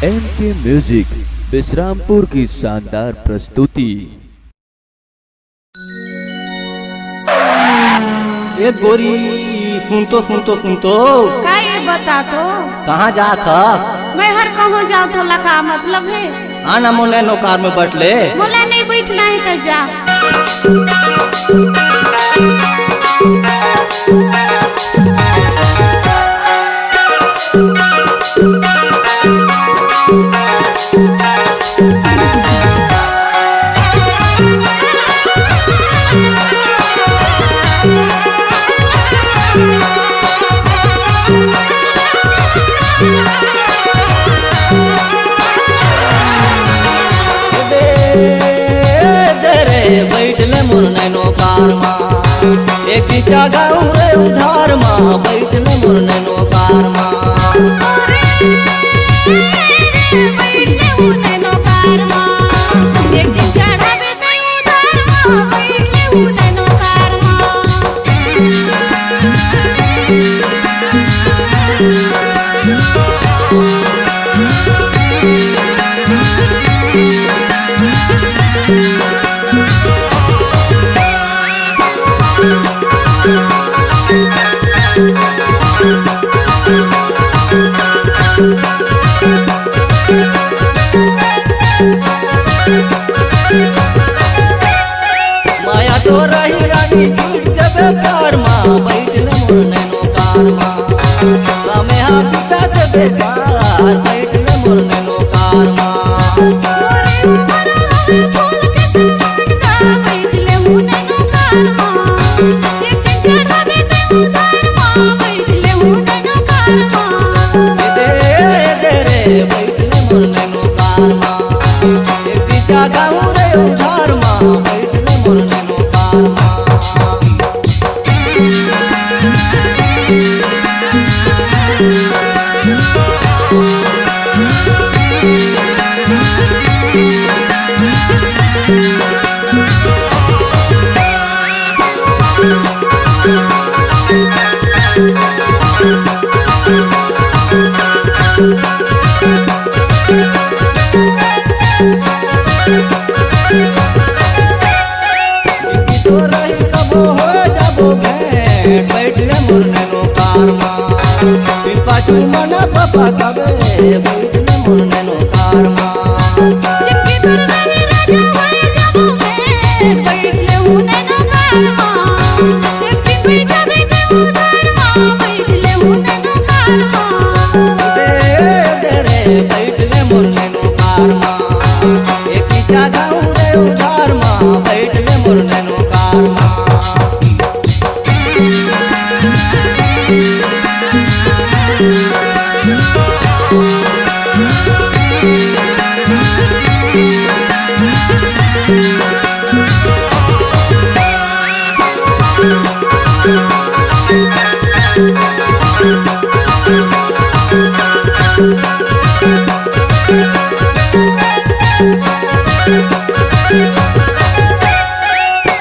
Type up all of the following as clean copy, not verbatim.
MK music Vishrampur की शानदार प्रस्तुति। ए गोरी सुन तो का ये बता तो कहाँ जा था? मैं हर कहूँ जाओ तो लगा मतलब है आना मोने नो कार में बैठ ले। बोला नहीं बैठना है तो जा। बैठ ले मोर नैनो कार माँ एक जगह रे उधार माँ बैठ ले मोर नैनो कार माँ। बैठ ले वो नैनो कार माँ एक दिन चढ़ावे ते उधार माँ बैठ ले वो नैनो कार माँ। माया तो रही रानी छूट देवे कार माँ बैठ ले मोर नैनो कार माँ। हमें हाथ पिता देवे कार बैठ ले मोर नैनो कार माँ। बैठ ले वो नैनो कार माँ एक दिन चढ़ावे ते उधार माँ बैठ ले वो नैनो कार माँ। दे बैठ ले मोर नैनो कार माँ एक जगह रे उधार माँ बैठ ले मोर नैनो कार माँ। तो रही कबो हो जाबो भेंट बैठ ले मोर नैनो कार माँ। फिर पाछू मना पापा कबे बैठ ले मोर नैनो कार माँ। जिसकी दूर रहे राजा वही जाबो मैं बैठ ले वो नैनो कार माँ एक दिन बैठा बेटे उधार माँ बैठ ले वो नैनो कार माँ। दे बैठ ले मोर नैनो कार माँ एक जगह रे उधार माँ बैठ ले मोर नैनो कार माँ।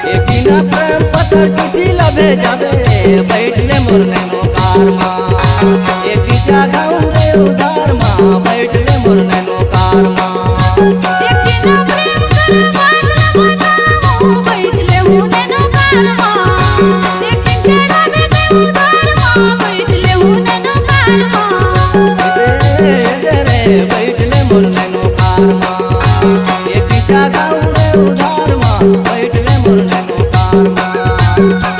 एक बिना प्रेम पत्र चिट्ठी लबे जाबे बैठ ले मोर नैनो कार माँ एक जगह रे उधार माँ बैठ ले मोर नैनो कार माँ। एक दिन प्रेम कर बात लगाओ बैठ ले वो नैनो कार माँ एक दिन चढ़ावे ते उधार माँ बैठ ले वो नैनो कार माँ। बैठ ले मोर नैनो कार माँ एक जगह रे उधार माँ बैठ ले मोर नैनो कार माँ।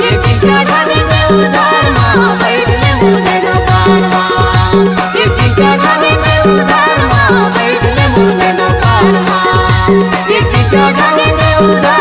एक दिन चढ़ावे ते उधार माँ बैठ ले वो नैनो कार माँ एक दिन चढ़ावे ते उधार माँ बैठ ले वो नैनो कार माँ एक दिन चढ़ावे ते उधार